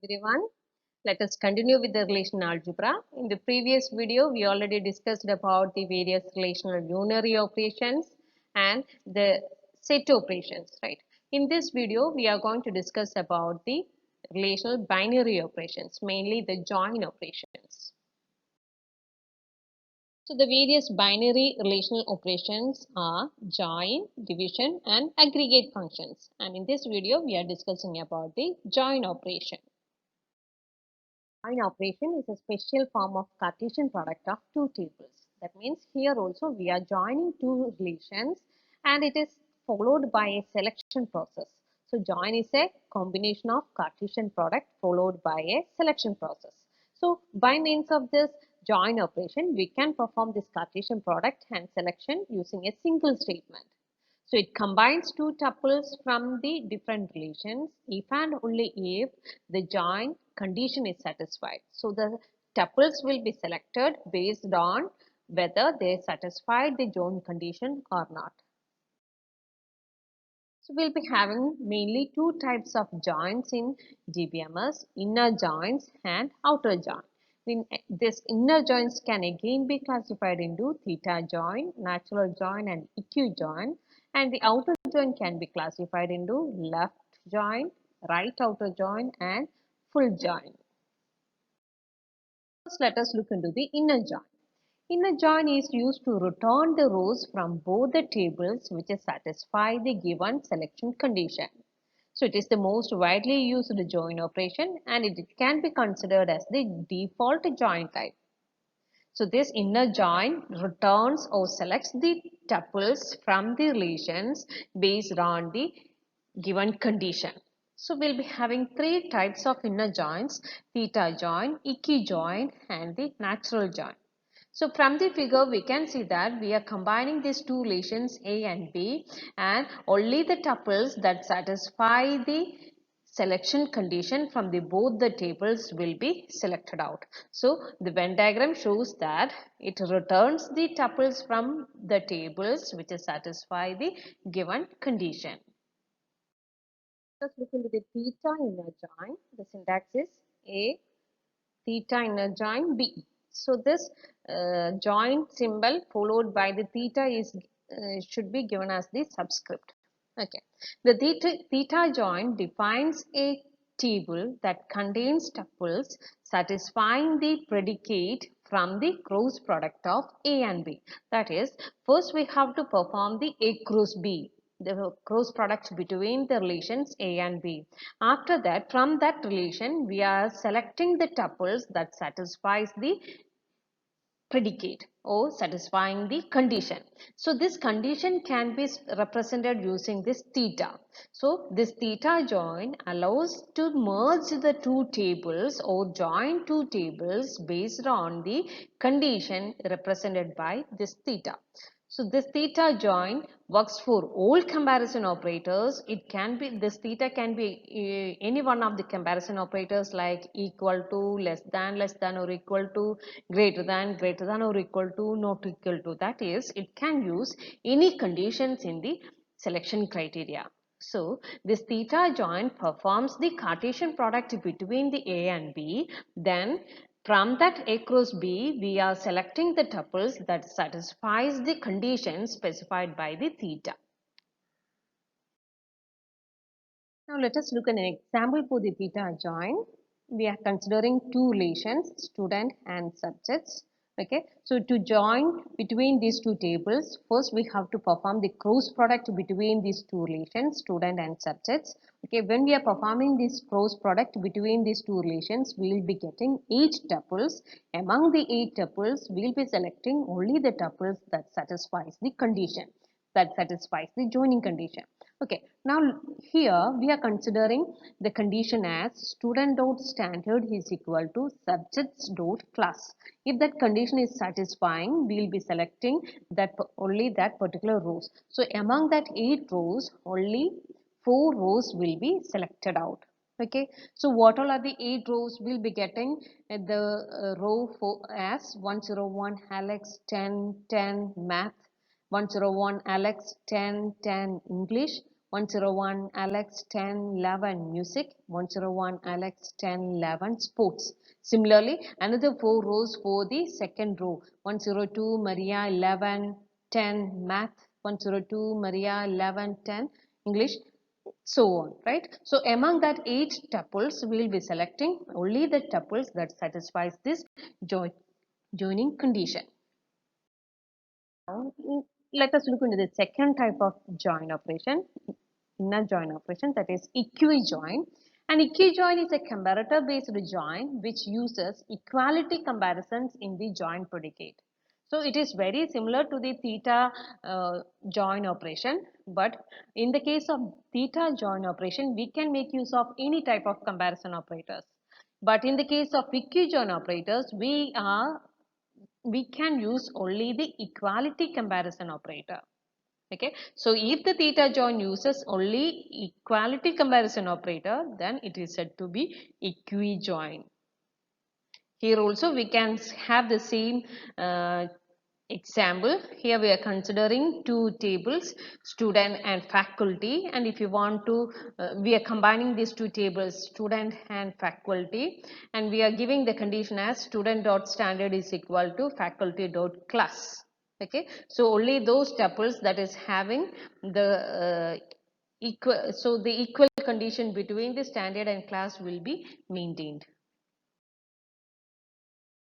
Everyone, let us continue with the relational algebra. In the previous video, we already discussed about the various relational unary operations and the set operations, right? In this video, we are going to discuss about the relational binary operations, mainly the join operations. So the various binary relational operations are join, division and aggregate functions. And in this video, we are discussing about the join operation. Join operation is a special form of Cartesian product of two tables. That means here also we are joining two relations and it is followed by a selection process. So join is a combination of Cartesian product followed by a selection process. So by means of this join operation, we can perform this Cartesian product and selection using a single statement. So it combines two tuples from the different relations if and only if the join condition is satisfied. So the tuples will be selected based on whether they satisfy the join condition or not. So we'll be having mainly two types of joins in DBMS, inner joins and outer join. This inner joins can again be classified into theta join, natural join and equijoin, and the outer join can be classified into left join, right outer join and full join. First, let us look into the inner join. Inner join is used to return the rows from both the tables which satisfy the given selection condition. So it is the most widely used join operation and it can be considered as the default join type. So this inner join returns or selects the tuples from the relations based on the given condition. So we'll be having three types of inner joins: theta join, equijoin and the natural join. So from the figure we can see that we are combining these two relations A and B and only the tuples that satisfy the selection condition from the both the tables will be selected out. So the Venn diagram shows that it returns the tuples from the tables which satisfy the given condition. Let's look into the theta inner join. The syntax is A, theta inner join B. So this join symbol followed by the theta is should be given as the subscript. Okay. The theta join defines a table that contains tuples satisfying the predicate from the cross product of A and B. That is, first we have to perform the A cross B, the cross product between the relations A and B. After that, from that relation, we are selecting the tuples that satisfies the predicate or satisfying the condition. So this condition can be represented using this theta. So this theta join allows to merge the two tables or join two tables based on the condition represented by this theta. So this theta join works for all comparison operators. It can be, this theta can be any one of the comparison operators like equal to, less than or equal to, greater than or equal to, not equal to. That is, it can use any conditions in the selection criteria. So this theta join performs the Cartesian product between the A and B. Then from that A cross B, we are selecting the tuples that satisfies the conditions specified by the theta. Now let us look at an example for the theta join. We are considering two relations, student and subjects. Okay, so to join between these two tables, first we have to perform the cross product between these two relations, student and subjects. Okay, when we are performing this cross product between these two relations, we will be getting 8 tuples. Among the 8 tuples, we will be selecting only the tuples that satisfies the condition, that satisfies the joining condition. Okay, now here we are considering the condition as student dot standard is equal to subjects dot class. If that condition is satisfying, we will be selecting that only that particular rows. So among that 8 rows, only 4 rows will be selected out. Okay, so what all are the 8 rows? We'll be getting the row for as 101 Alex, 10 10 math, 101 Alex, 10 10 English, 101 Alex 10 11 music, 101 Alex 10 11 sports. Similarly, another 4 rows for the second row, 102 Maria 11 10 math, 102 Maria 11 10 English, so on, right? So among that 8 tuples, we will be selecting only the tuples that satisfies this joining condition. Now, let us look into the second type of join operation, inner join operation, that is equijoin. An equijoin is a comparator based join which uses equality comparisons in the join predicate. So it is very similar to the theta join operation, but in the case of theta join operation, we can make use of any type of comparison operators. But in the case of equijoin operators, we can use only the equality comparison operator. Okay, so if the theta join uses only equality comparison operator, then it is said to be equijoin. Here also we can have the same example. Here we are considering two tables, student and faculty, and if you want to, we are combining these two tables, student and faculty, and we are giving the condition as student dot standard is equal to faculty dot class. Okay, so only those tuples that is having the equal, so the equal condition between the standard and class will be maintained.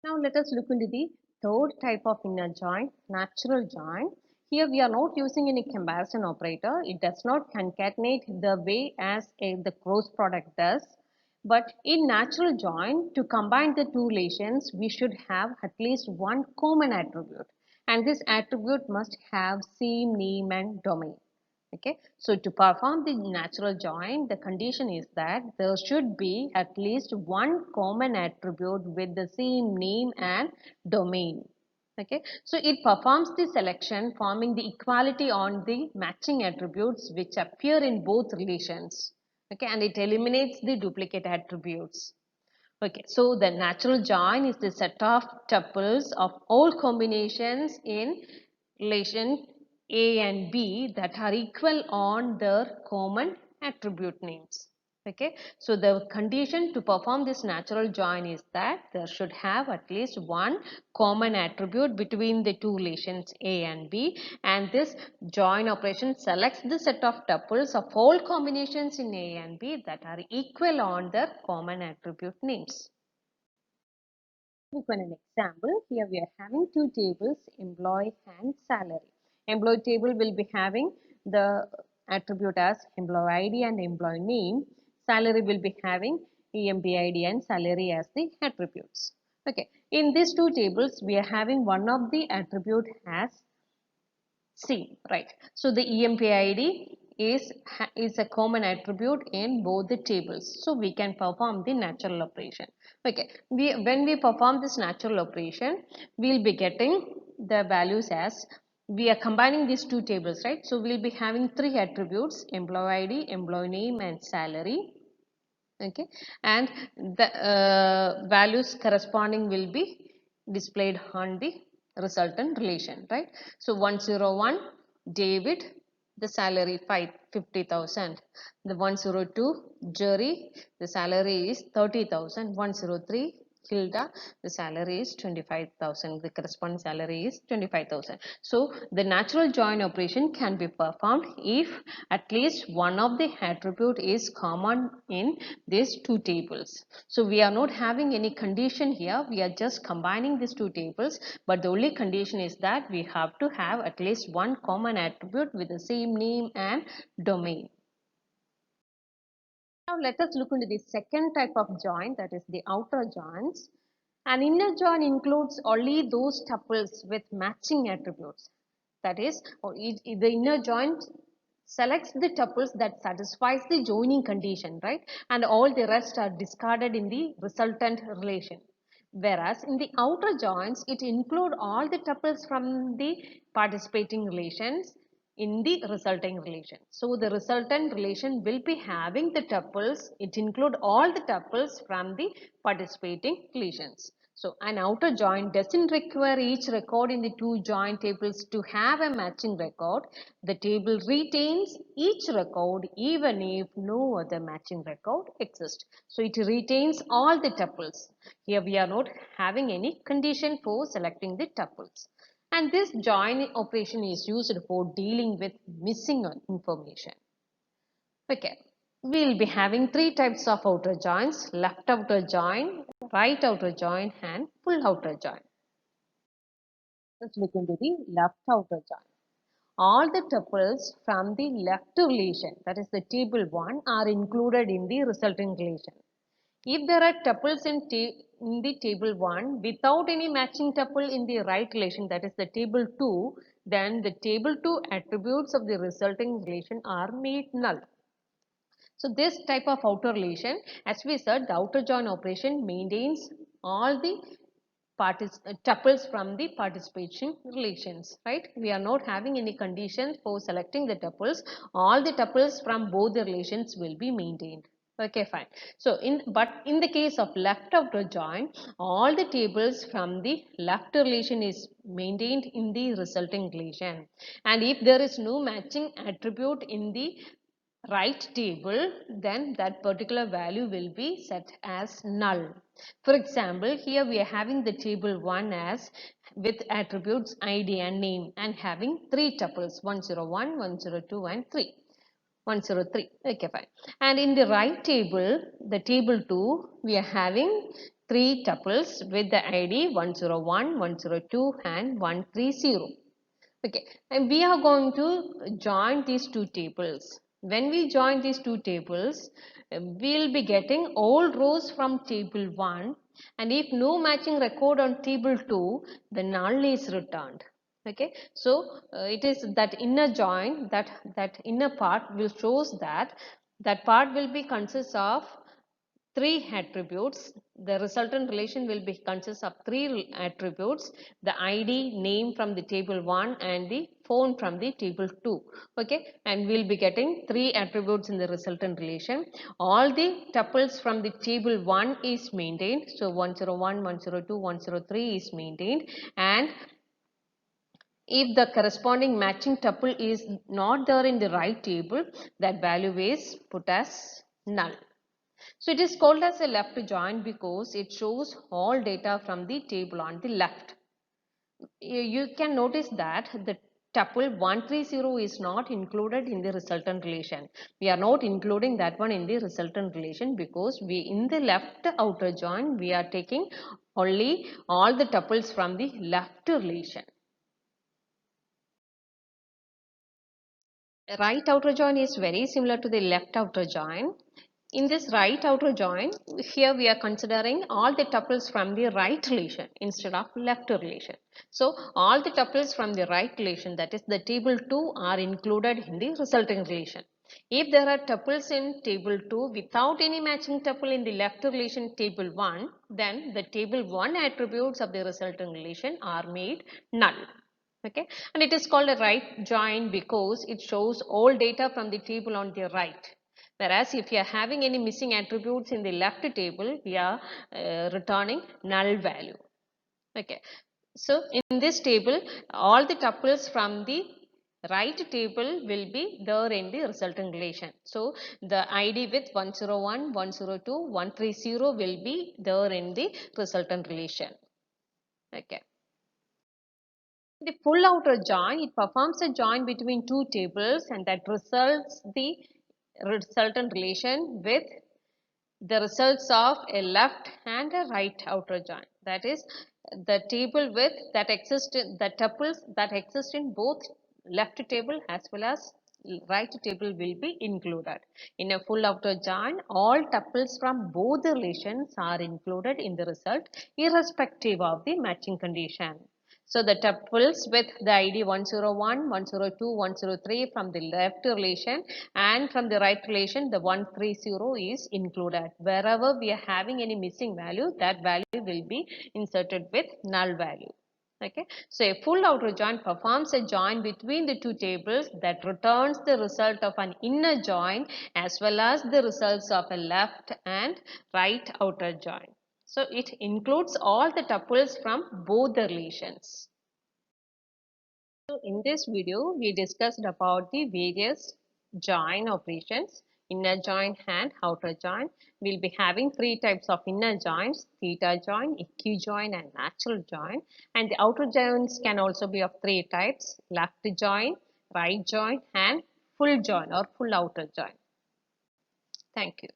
Now let us look into the third type of inner join, natural join. Here we are not using any comparison operator. It does not concatenate the way as the cross product does. But in natural join, to combine the two relations, we should have at least one common attribute. And this attribute must have same name and domain. Okay, so to perform the natural join, the condition is that there should be at least one common attribute with the same name and domain. Okay, so it performs the selection forming the equality on the matching attributes which appear in both relations. Okay, and it eliminates the duplicate attributes. Okay, so the natural join is the set of tuples of all combinations in relation A and B that are equal on their common attribute names. Okay, so the condition to perform this natural join is that there should have at least one common attribute between the two relations A and B, and this join operation selects the set of tuples of all combinations in A and B that are equal on their common attribute names. Look at an example. Here we are having two tables, employee and salary. Employee table will be having the attribute as employee ID and employee name. Salary will be having EMPID and salary as the attributes. Okay. In these two tables, we are having one of the attribute as same, right? So the EMPID is a common attribute in both the tables. So we can perform the natural operation. Okay, when we perform this natural operation, we'll be getting the values as we are combining these two tables, right? So we'll be having three attributes: employee ID, employee name, and salary. Okay, and the values corresponding will be displayed on the resultant relation, right? So 101 David, the salary 50,000. The 102 Jerry, the salary is 30,000. 103 Hilda, the salary is 25,000. The corresponding salary is 25,000. So the natural join operation can be performed if at least one of the attribute is common in these two tables. So we are not having any condition here. We are just combining these two tables, but the only condition is that we have to have at least one common attribute with the same name and domain. Now let us look into the second type of join, that is the outer joins. An inner join includes only those tuples with matching attributes. That is, the inner join selects the tuples that satisfies the joining condition, right? And all the rest are discarded in the resultant relation. Whereas in the outer joins, it includes all the tuples from the participating relations in the resulting relation. So the resultant relation will be having the tuples, it include all the tuples from the participating relations. So an outer join doesn't require each record in the two join tables to have a matching record. The table retains each record even if no other matching record exists. So it retains all the tuples. Here we are not having any condition for selecting the tuples. And this join operation is used for dealing with missing information. Okay, we'll be having three types of outer joins: left outer join, right outer join and full outer join. Let's look into the left outer join. All the tuples from the left relation, that is the table 1, are included in the resulting relation. If there are tuples in the table 1 without any matching tuple in the right relation, that is the table 2, then the table 2 attributes of the resulting relation are made null. So this type of outer relation, as we said, the outer join operation maintains all the tuples from the participation relations, right? We are not having any conditions for selecting the tuples. All the tuples from both the relations will be maintained. Okay, fine. So in the case of left outer join, all the tables from the left relation is maintained in the resulting relation. And if there is no matching attribute in the right table, then that particular value will be set as null. For example, here we are having the table 1 as with attributes id and name and having three tuples 101, 102 and 3. 103. Okay, fine. And in the right table, the table 2, we are having three tuples with the id 101, 102 and 130. Okay, and we are going to join these two tables. When we join these two tables, we'll be getting all rows from table 1, and if no matching record on table 2, the null is returned. Okay, so it is that inner join, that inner part will shows that part will be consists of three attributes. The resultant relation will be consists of three attributes: the id, name from the table 1 and the phone from the table 2. Okay, and we'll be getting three attributes in the resultant relation. All the tuples from the table 1 is maintained, so 101, 102, 103 is maintained, and if the corresponding matching tuple is not there in the right table, that value is put as null. So it is called as a left join because it shows all data from the table on the left. You can notice that the tuple 130 is not included in the resultant relation. We are not including that one in the resultant relation because we in the left outer join we are taking only all the tuples from the left relation. Right outer join is very similar to the left outer join. In this right outer join, here we are considering all the tuples from the right relation instead of left relation. So all the tuples from the right relation, that is the table 2, are included in the resulting relation. If there are tuples in table 2 without any matching tuple in the left relation table 1, then the table 1 attributes of the resulting relation are made null. Okay, and it is called a right join because it shows all data from the table on the right. Whereas if you are having any missing attributes in the left table, we are returning null value. Okay, so in this table, all the tuples from the right table will be there in the resulting relation. So the ID with 101, 102, 130 will be there in the resultant relation. Okay. The full outer join, it performs a join between two tables and that results the resultant relation with the results of a left and a right outer join. That is the table with that exist the tuples that exist in both left table as well as right table will be included. In a full outer join, all tuples from both the relations are included in the result irrespective of the matching condition. So the tuples with the ID 101, 102, 103 from the left relation and from the right relation the 130 is included. Wherever we are having any missing value, that value will be inserted with null value. Okay, so a full outer join performs a join between the two tables that returns the result of an inner join as well as the results of a left and right outer join. So it includes all the tuples from both the relations. So in this video, we discussed about the various join operations, inner join and outer join. We'll be having three types of inner joins, theta join, equijoin and natural join. And the outer joins can also be of three types, left join, right join and full join or full outer join. Thank you.